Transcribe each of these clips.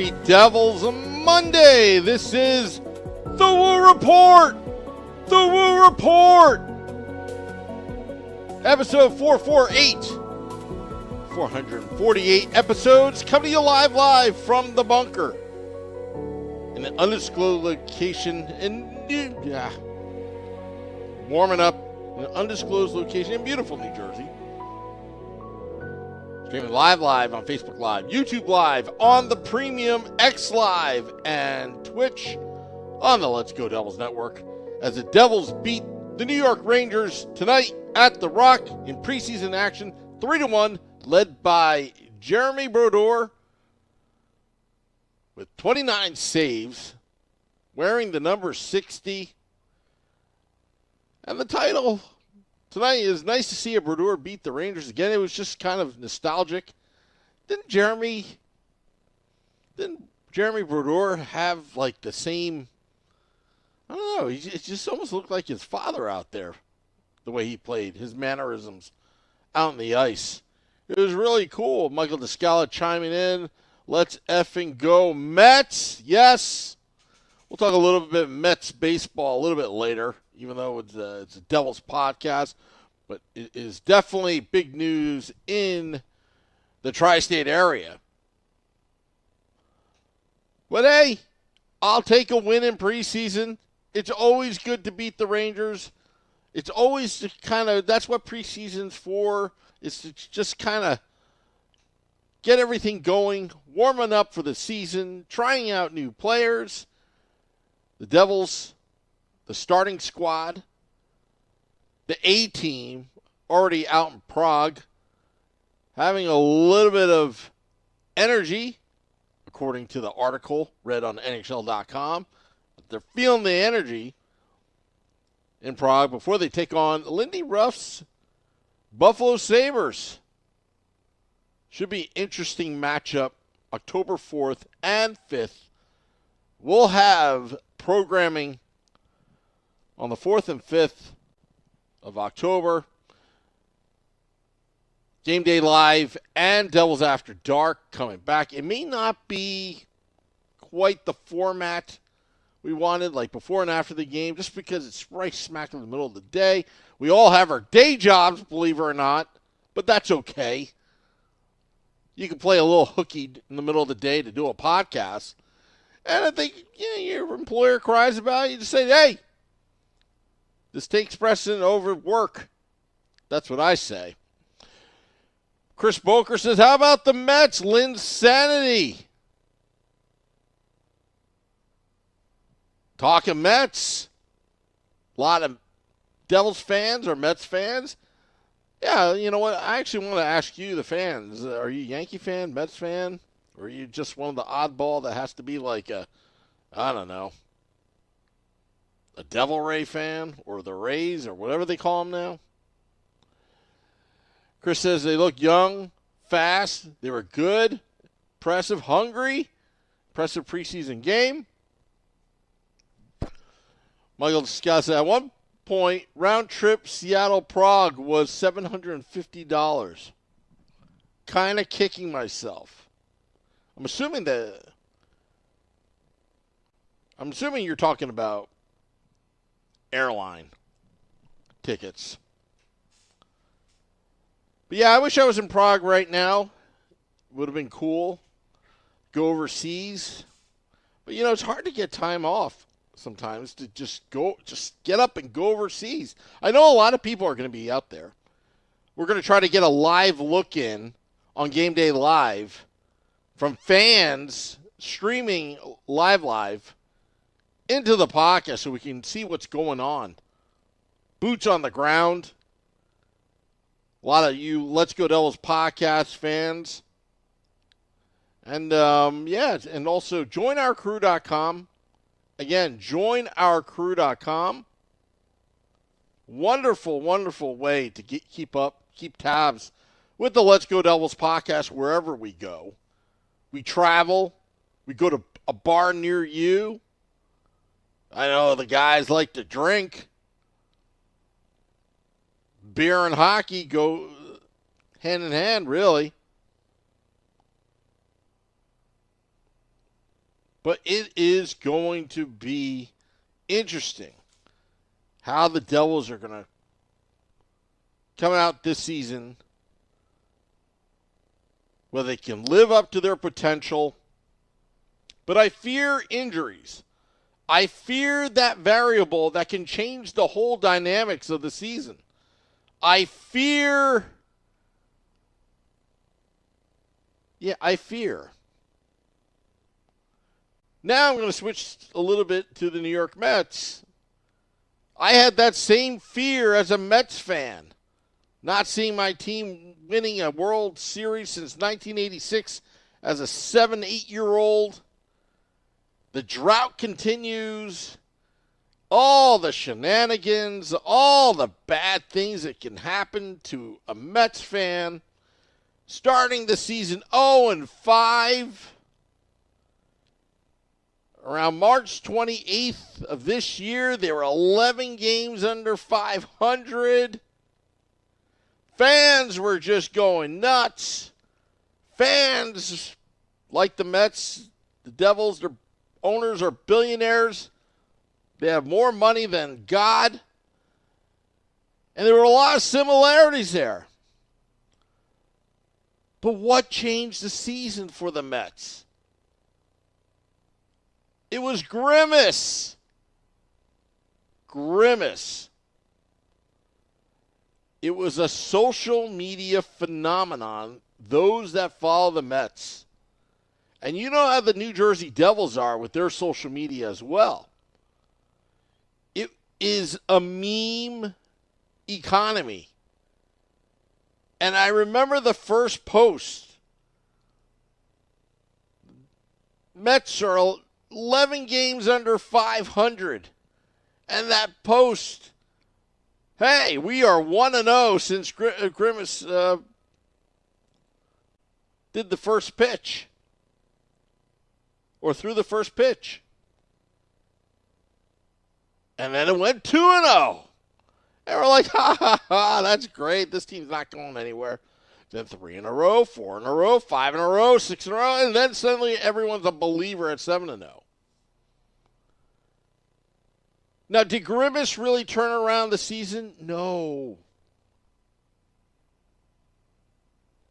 Happy Devils Monday. This is the Woo Report. The Woo Report. Episode 448. 448 episodes coming to you live from the bunker. In an undisclosed location warming up in an undisclosed location in beautiful New Jersey. Streaming live on Facebook Live, YouTube Live, on the Premium X Live, and Twitch on the Let's Go Devils Network as the Devils beat the New York Rangers tonight at the Rock in preseason action, 3-1, led by Jeremy Brodeur with 29 saves, wearing the number 60. And the title tonight is nice to see a Brodeur beat the Rangers again. It was just kind of nostalgic. Didn't Jeremy Brodeur have like the same, I don't know, it just almost looked like his father out there, the way he played, his mannerisms out on the ice. It was really cool. Michael Descala chiming in. Let's effing go Mets. Yes. We'll talk a little bit Mets baseball a little bit later, even though it's a Devils podcast. But it is definitely big news in the tri-state area. But hey, I'll take a win in preseason. It's always good to beat the Rangers. It's always kind of, that's what preseason's for. It's to just kind of get everything going, warming up for the season, trying out new players. The Devils, the starting squad, the A-team already out in Prague, having a little bit of energy, according to the article read on NHL.com. They're feeling the energy in Prague before they take on Lindy Ruff's Buffalo Sabres. Should be an interesting matchup, October 4th and 5th. We'll have programming on the 4th and 5th of October. Game Day Live and Devils After Dark coming back. It may not be quite the format we wanted, like before and after the game, just because it's right smack in the middle of the day. We all have our day jobs, believe it or not, but that's okay. You can play a little hooky in the middle of the day to do a podcast. And I think your employer cries about it. You just say, hey, this takes precedent over work. That's what I say. Chris Boker says, how about the Mets? Linsanity. Talking Mets. A lot of Devils fans or Mets fans. Yeah, you know what? I actually want to ask you, the fans. Are you a Yankee fan, Mets fan? Or are you just one of the oddball that has to be like a Devil Ray fan or the Rays or whatever they call them now? Chris says they look young, fast, they were good, impressive, hungry, impressive preseason game. Michael Scott said, at one point, round trip Seattle-Prague was $750. Kind of kicking myself. I'm assuming you're talking about airline tickets. But yeah, I wish I was in Prague right now. Would have been cool. Go overseas. But it's hard to get time off sometimes to just get up and go overseas. I know a lot of people are going to be out there. We're going to try to get a live look in on Game Day Live from fans streaming live into the podcast so we can see what's going on. Boots on the ground. A lot of you Let's Go Devils podcast fans. And, and also joinourcrew.com. Again, joinourcrew.com. Wonderful, wonderful way to keep tabs with the Let's Go Devils podcast wherever we go. We travel. We go to a bar near you. I know the guys like to drink. Beer and hockey go hand in hand, really. But it is going to be interesting how the Devils are going to come out this season, whether they can live up to their potential. But I fear injuries. I fear that variable that can change the whole dynamics of the season. I fear. Now I'm going to switch a little bit to the New York Mets. I had that same fear as a Mets fan. Not seeing my team winning a World Series since 1986 as a 7, 8-year-old. The drought continues. All the shenanigans, all the bad things that can happen to a Mets fan. Starting the season 0-5. Around March 28th of this year, they were 11 games under 500. Fans were just going nuts. Fans, like the Mets, the Devils, their owners are billionaires. They have more money than God. And there were a lot of similarities there. But what changed the season for the Mets? It was Grimace. It was a social media phenomenon, those that follow the Mets. And you know how the New Jersey Devils are with their social media as well. It is a meme economy. And I remember the first post. Mets are 11 games under 500. And that post, hey, we are 1-0 since Grimace did the first pitch. Or threw the first pitch. And then it went 2-0. And we're like, ha, ha, ha, that's great. This team's not going anywhere. Then 3 in a row, 4 in a row, 5 in a row, 6 in a row, and then suddenly everyone's a believer at 7-0. Now, did Grimace really turn around the season? No.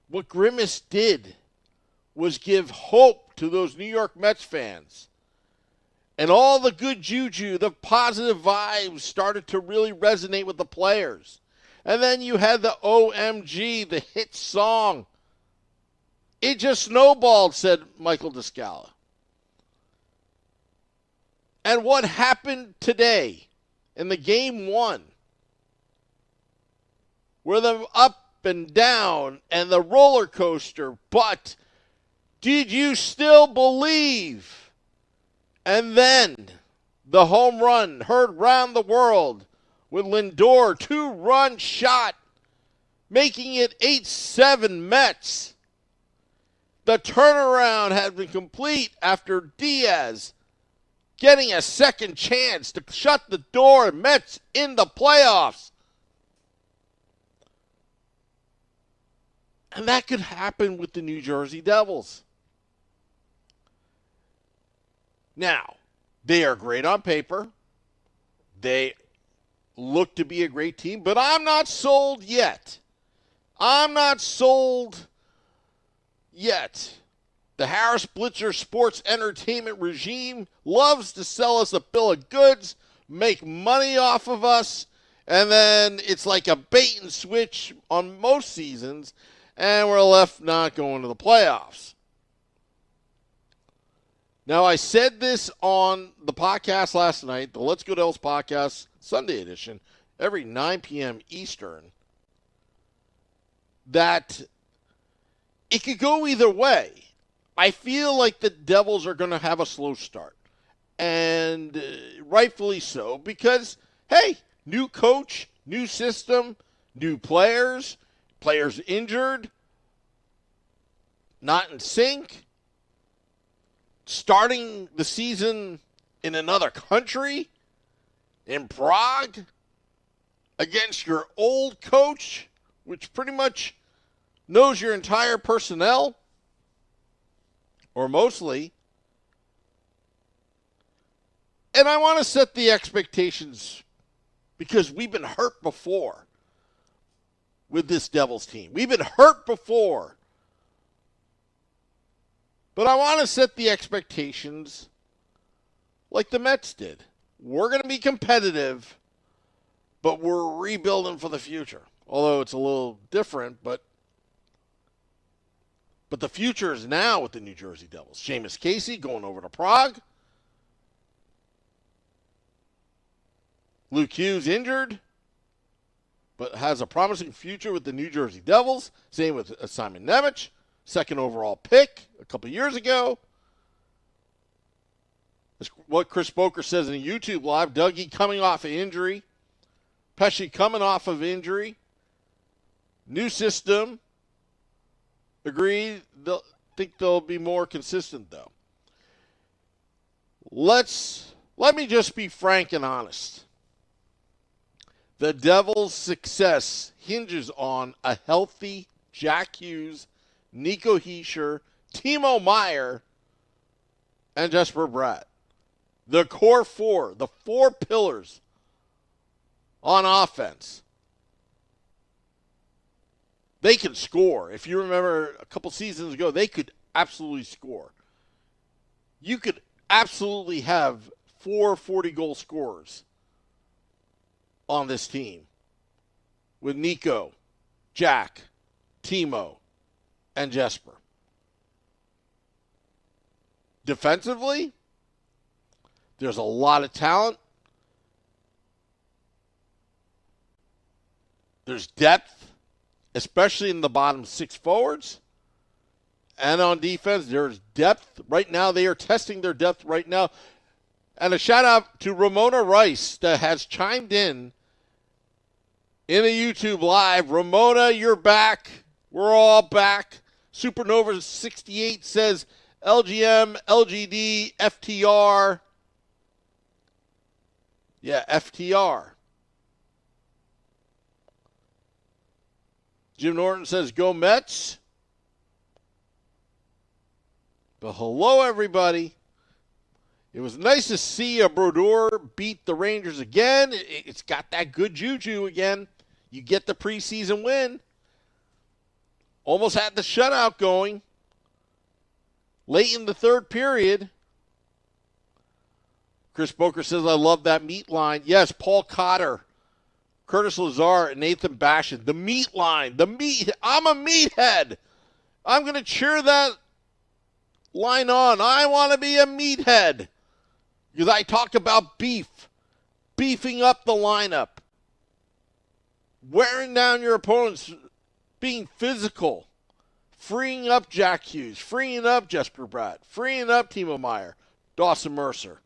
What Grimace did was give hope to those New York Mets fans. And all the good juju, the positive vibes started to really resonate with the players. And then you had the OMG, the hit song. It just snowballed, said Michael Descala. And what happened today in the game 1? Where the up and down and the roller coaster, but did you still believe? And then the home run heard round the world with Lindor, 2-run shot, making it 8-7 Mets. The turnaround had been complete after Diaz getting a second chance to shut the door. Mets in the playoffs. And that could happen with the New Jersey Devils. Now, they are great on paper. They look to be a great team, but I'm not sold yet. The Harris Blitzer Sports Entertainment regime loves to sell us a bill of goods, make money off of us, and then it's like a bait and switch on most seasons, and we're left not going to the playoffs. Now, I said this on the podcast last night, the Let's Go Devils podcast, Sunday edition, every 9 p.m. Eastern, that it could go either way. I feel like the Devils are going to have a slow start, and rightfully so, because, hey, new coach, new system, new players, players injured, not in sync. Starting the season in another country, in Prague, against your old coach, which pretty much knows your entire personnel, or mostly. And I want to set the expectations because we've been hurt before with this Devils team. We've been hurt before. But I want to set the expectations like the Mets did. We're going to be competitive, but we're rebuilding for the future. Although it's a little different, but the future is now with the New Jersey Devils. Seamus Casey going over to Prague. Luke Hughes injured, but has a promising future with the New Jersey Devils. Same with Simon Nemec, second overall pick a couple years ago. That's what Chris Boker says in a YouTube live. Dougie coming off of injury. Pesce coming off of injury. New system. Agreed. Think they'll be more consistent, though. Let me just be frank and honest. The Devils' success hinges on a healthy Jack Hughes, Nico Hischier, Timo Meier, and Jesper Bratt. The core four, the four pillars on offense. They can score. If you remember a couple seasons ago, they could absolutely score. You could absolutely have 4 40-goal scorers on this team with Nico, Jack, Timo, and Jesper. Defensively, there's a lot of talent. There's depth, especially in the bottom 6 forwards. And on defense, there's depth. Right now, they are testing their depth right now. And a shout out to Ramona Rice that has chimed in a YouTube live. Ramona, you're back. We're all back. Supernova 68 says LGM, LGD, FTR. Yeah, FTR. Jim Norton says go Mets. But hello, everybody. It was nice to see a Brodeur beat the Rangers again. It's got that good juju again. You get the preseason win. Almost had the shutout going. Late in the third period. Chris Boker says, I love that meat line. Yes, Paul Cotter, Curtis Lazar, and Nathan Bashan. The meat line. I'm a meathead. I'm going to cheer that line on. I want to be a meathead. Because I talk about beefing up the lineup, wearing down your opponents, being physical, freeing up Jack Hughes, freeing up Jesper Bratt, freeing up Timo Meier, Dawson Mercer,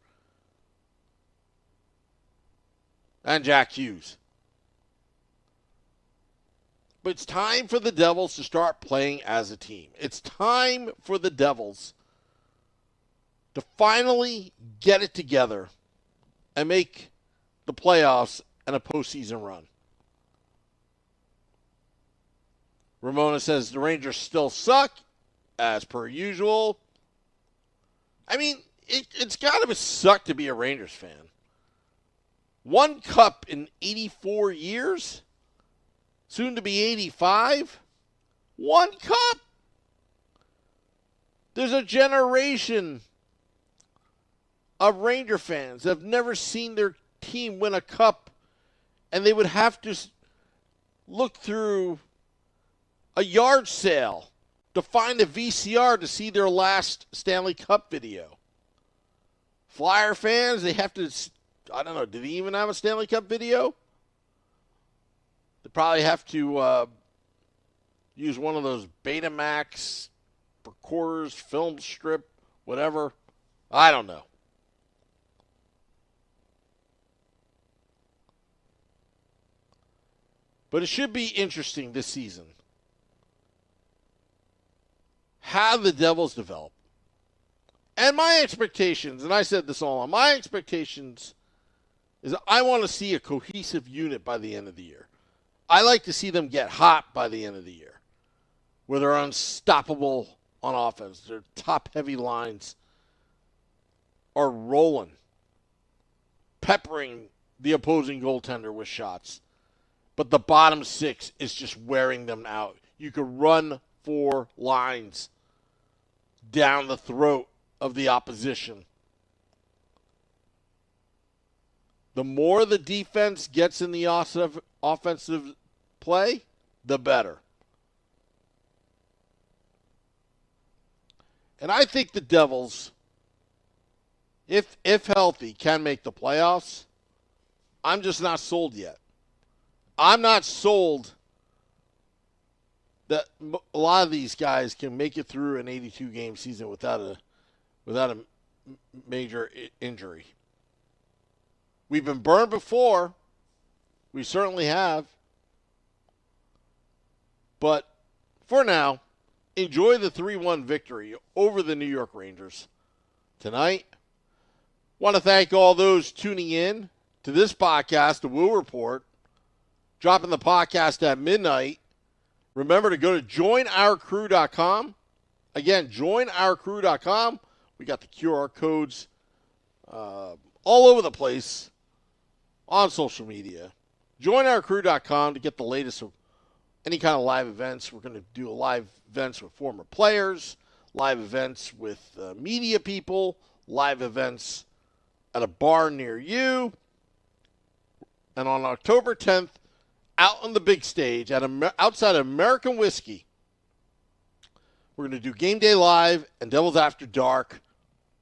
and Jack Hughes. But it's time for the Devils to start playing as a team. It's time for the Devils to finally get it together and make the playoffs and a postseason run. Ramona says the Rangers still suck, as per usual. I mean, it's got to suck to be a Rangers fan. 1 cup in 84 years, soon to be 85. 1 cup. There's a generation of Ranger fans that have never seen their team win a cup, and they would have to look through a yard sale to find a VCR to see their last Stanley Cup video. Flyer fans, they have to, I don't know, do they even have a Stanley Cup video? They probably have to use one of those Betamax recorders, film strip, whatever. I don't know. But it should be interesting this season how the Devils develop. And my expectations, and I said this all on, my expectations is I want to see a cohesive unit by the end of the year. I like to see them get hot by the end of the year, where they're unstoppable on offense. Their top-heavy lines are rolling. peppering the opposing goaltender with shots. But the bottom six is just wearing them out. You could run 4 lines down the throat of the opposition. The more the defense gets in the offensive play, the better. And I think the Devils, if healthy, can make the playoffs. I'm just not sold yet. I'm not sold that a lot of these guys can make it through an 82-game season without a major injury. We've been burned before. We certainly have. But for now, enjoy the 3-1 victory over the New York Rangers tonight. Want to thank all those tuning in to this podcast, The Woo Report, dropping the podcast at midnight. Remember to go to joinourcrew.com. Again, joinourcrew.com. We got the QR codes all over the place on social media. Joinourcrew.com to get the latest of any kind of live events. We're going to do live events with former players, live events with media people, live events at a bar near you. And on October 10th, out on the big stage outside of American Whiskey, we're going to do Game Day Live and Devils After Dark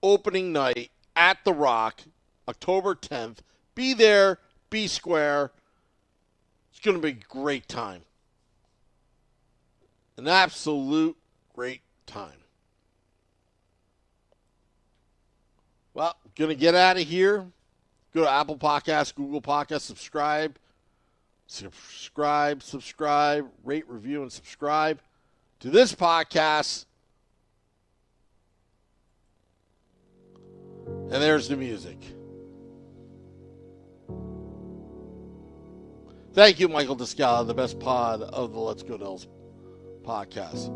opening night at The Rock, October 10th. Be there, be square. It's going to be a great time. An absolute great time. Well, going to get out of here. Go to Apple Podcasts, Google Podcasts, subscribe, rate, review, and subscribe to this podcast. And there's the music. Thank you, Michael Descala, the best pod of the Let's Go Devils podcast.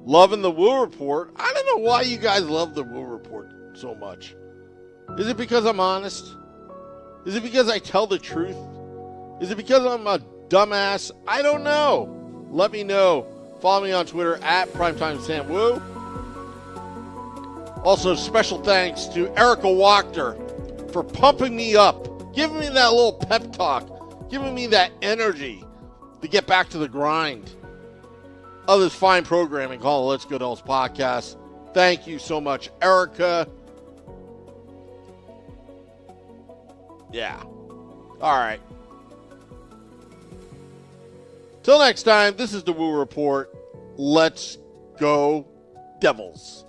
Loving the Woo Report. I don't know why you guys love the Woo Report so much. Is it because I'm honest? Is it because I tell the truth? Is it because I'm a dumbass? I don't know. Let me know. Follow me on Twitter at PrimetimeSamWoo. Also, special thanks to Erica Wachter for pumping me up, giving me that little pep talk, giving me that energy to get back to the grind of this fine programming called Let's Go Devils Podcast. Thank you so much, Erica. Yeah. All right. Till next time, this is the Woo Report. Let's go Devils.